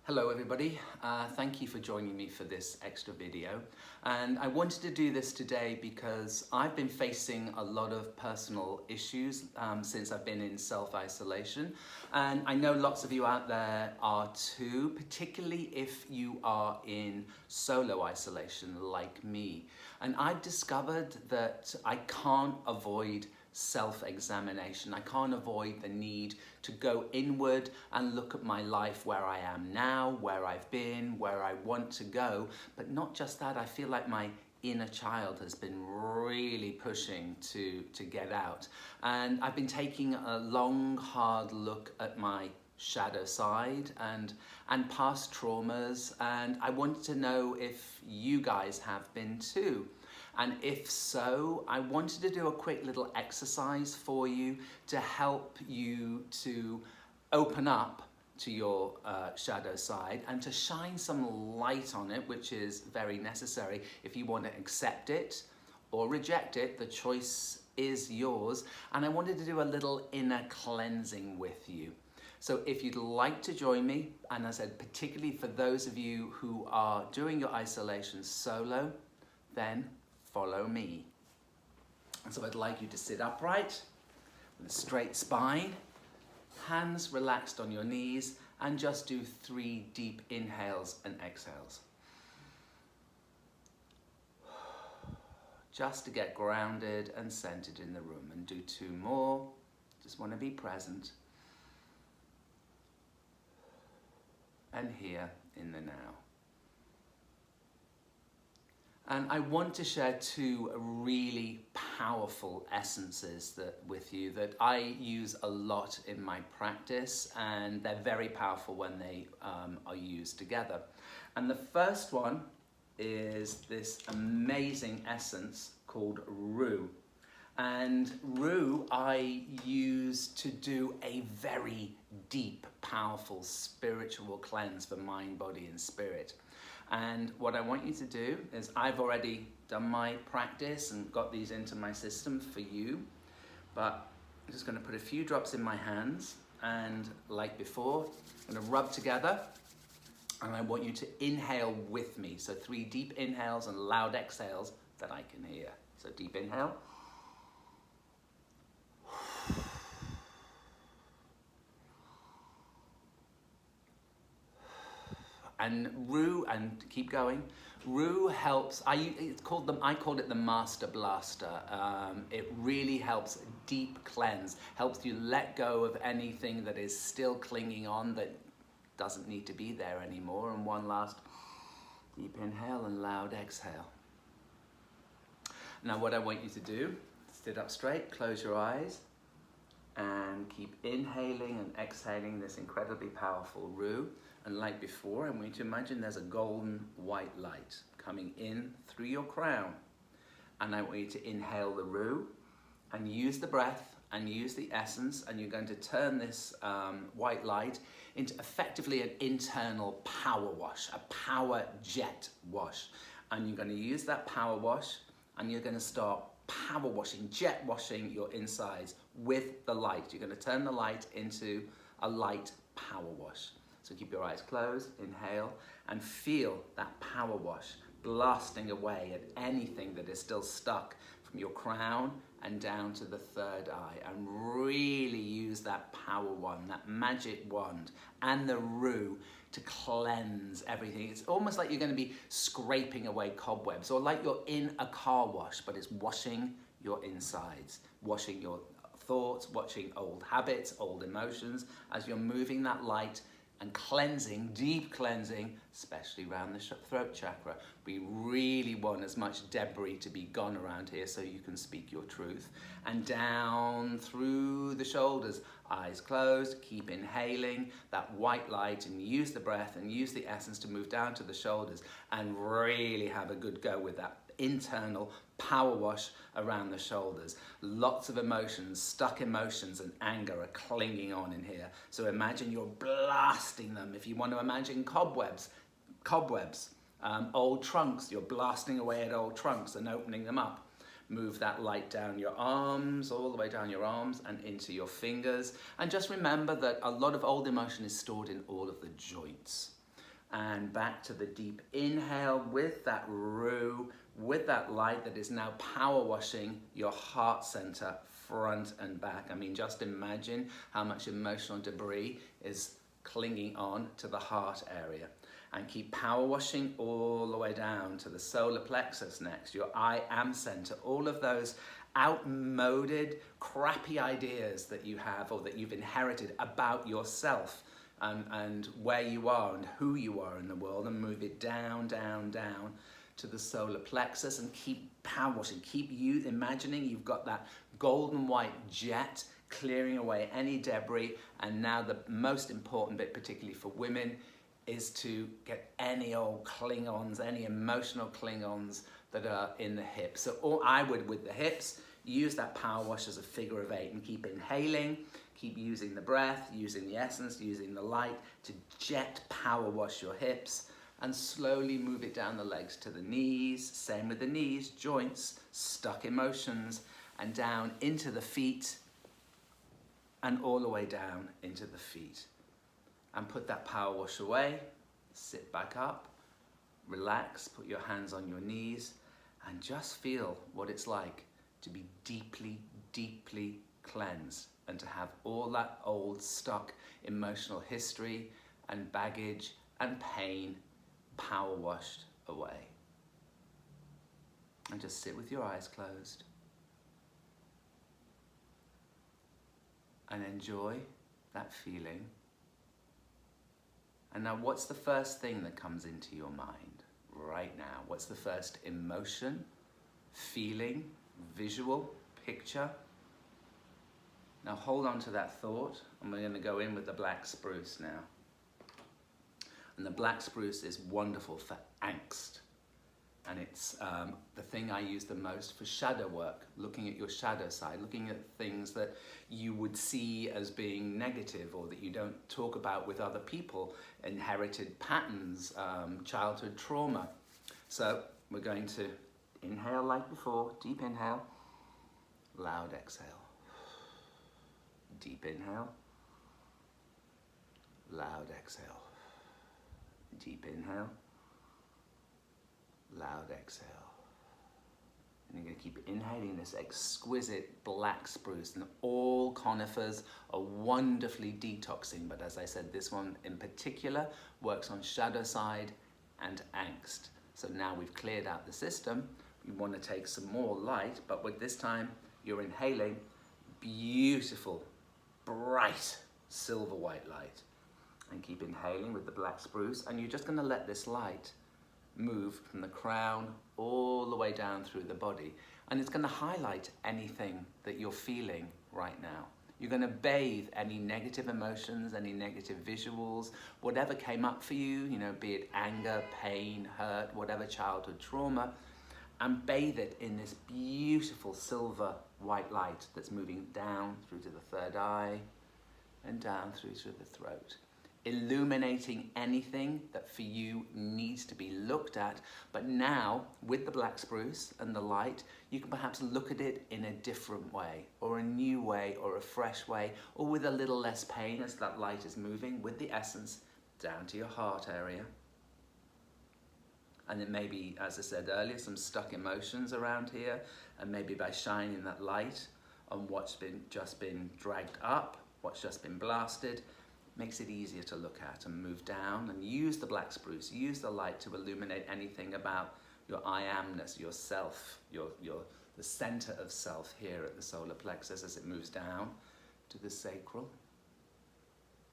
Hello everybody, thank you for joining me for this extra video, and I wanted to do this today because I've been facing a lot of personal issues since I've been in self-isolation, and I know lots of you out there are too, particularly if you are in solo isolation like me. And I've discovered that I can't avoid self-examination. I can't avoid the need to go inward and look at my life, where I am now, where I've been, where I want to go. But not just that, I feel like my inner child has been really pushing to get out. And I've been taking a long, hard look at my shadow side and past traumas, and I wanted to know if you guys have been too. And if so, I wanted to do a quick little exercise for you to help you to open up to your shadow side and to shine some light on it, which is very necessary. If you want to accept it or reject it, the choice is yours. And I wanted to do a little inner cleansing with you. So if you'd like to join me, and as I said, particularly for those of you who are doing your isolation solo, then follow me. And so I'd like you to sit upright with a straight spine, hands relaxed on your knees, and just do 3 deep inhales and exhales. Just to get grounded and centered in the room, and do 2 more. Just want to be present and here in the now. And I want to share 2 really powerful essences with you that I use a lot in my practice, and they're very powerful when they are used together. And the first one is this amazing essence called Rue. And Rue I use to do a very deep, powerful spiritual cleanse for mind, body, and spirit. And what I want you to do is, I've already done my practice and got these into my system for you, but I'm just going to put a few drops in my hands, and like before, I'm going to rub together, and I want you to inhale with me. So 3 deep inhales and loud exhales that I can hear. So deep inhale. And Rue, and keep going. Rue helps. I called it the Master Blaster. It really helps deep cleanse. Helps you let go of anything that is still clinging on, that doesn't need to be there anymore. And one last deep inhale and loud exhale. Now, what I want you to do: sit up straight, close your eyes, and keep inhaling and exhaling this incredibly powerful Rue. And like before, I want you to imagine there's a golden white light coming in through your crown. And I want you to inhale the Rue and use the breath and use the essence, and you're going to turn this white light into effectively an internal power wash, a power jet wash. And you're going to use that power wash, and you're going to start power washing, jet washing your insides with the light. You're going to turn the light into a light power wash. So keep your eyes closed, inhale, and feel that power wash blasting away at anything that is still stuck from your crown and down to the 3rd eye. And really use that power wand, that magic wand, and the Rue to cleanse everything. It's almost like you're going to be scraping away cobwebs, or like you're in a car wash, but it's washing your insides, washing your thoughts, washing old habits, old emotions, as you're moving that light and cleansing, deep cleansing, especially around the throat chakra. We really want as much debris to be gone around here so you can speak your truth. And down through the shoulders, eyes closed, keep inhaling that white light, and use the breath and use the essence to move down to the shoulders and really have a good go with that internal power wash around the shoulders. Lots of emotions, stuck emotions and anger are clinging on in here. So imagine you're blasting them. If you want to imagine cobwebs, old trunks, you're blasting away at old trunks and opening them up. Move that light down your arms, all the way down your arms and into your fingers. And just remember that a lot of old emotion is stored in all of the joints. and back to the deep inhale with that Ru, with that light that is now power washing your heart center front and back. I mean, just imagine how much emotional debris is clinging on to the heart area. And keep power washing all the way down to the solar plexus next, your I am center, all of those outmoded, crappy ideas that you have or that you've inherited about yourself and where you are and who you are in the world, and move it down, down, down to the solar plexus, and keep power washing. Keep you imagining you've got that golden white jet clearing away any debris. And now the most important bit, particularly for women, is to get any old Klingons, any emotional Klingons that are in the hips. So all I would, with the hips, use that power wash as a figure of 8 and keep inhaling, keep using the breath, using the essence, using the light to jet power wash your hips, and slowly move it down the legs to the knees. Same with the knees, joints, stuck emotions, and down into the feet, and all the way down into the feet. And put that power wash away, sit back up, relax, put your hands on your knees, and just feel what it's like to be deeply, deeply cleansed, and to have all that old stuck emotional history and baggage and pain power washed away. And just sit with your eyes closed and enjoy that feeling. And now, what's the first thing that comes into your mind right now? What's the first emotion, feeling, visual, picture? Now hold on to that thought, and we're going to go in with the black spruce now. And the black spruce is wonderful for angst. And it's the thing I use the most for shadow work, looking at your shadow side, looking at things that you would see as being negative or that you don't talk about with other people, inherited patterns, childhood trauma. So we're going to inhale like before, deep inhale, loud exhale. Deep inhale, loud exhale. Deep inhale, loud exhale. And you're going to keep inhaling this exquisite black spruce. And all conifers are wonderfully detoxing, but as I said, this one in particular works on shadow side and angst. So now we've cleared out the system, we want to take some more light, but with this time you're inhaling beautiful, bright silver white light. And keep inhaling with the black spruce, and you're just going to let this light move from the crown all the way down through the body, and it's going to highlight anything that you're feeling right now. You're going to bathe any negative emotions, any negative visuals, whatever came up for you, be it anger, pain, hurt, whatever childhood trauma, and bathe it in this beautiful silver white light that's moving down through to the third eye and down through to the throat, illuminating anything that for you needs to be looked at. But now with the black spruce and the light, you can perhaps look at it in a different way, or a new way, or a fresh way, or with a little less pain as that light is moving with the essence down to your heart area. And it may be, as I said earlier, some stuck emotions around here, and maybe by shining that light on what's just been dragged up, what's just been blasted, makes it easier to look at and move down, and use the black spruce, use the light to illuminate anything about your I amness, your self, the center of self here at the solar plexus as it moves down to the sacral,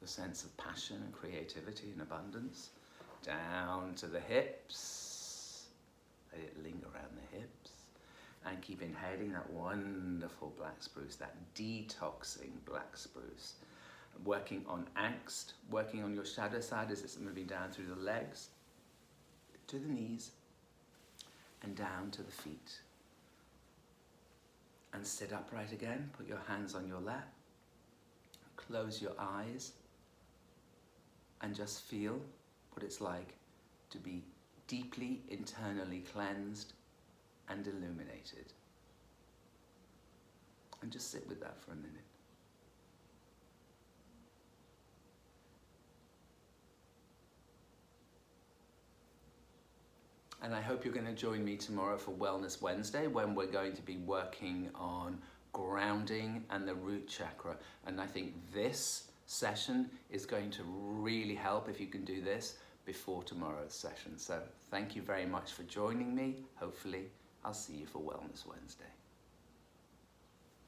the sense of passion and creativity and abundance, down to the hips, let it linger around the hips, and keep inhaling that wonderful black spruce, that detoxing black spruce. Working on angst, working on your shadow side as it's moving down through the legs, to the knees, and down to the feet. And sit upright again, put your hands on your lap, close your eyes, and just feel what it's like to be deeply internally cleansed and illuminated. And just sit with that for a minute. And I hope you're going to join me tomorrow for Wellness Wednesday, when we're going to be working on grounding and the root chakra. And I think this session is going to really help if you can do this before tomorrow's session. So thank you very much for joining me. Hopefully I'll see you for Wellness Wednesday.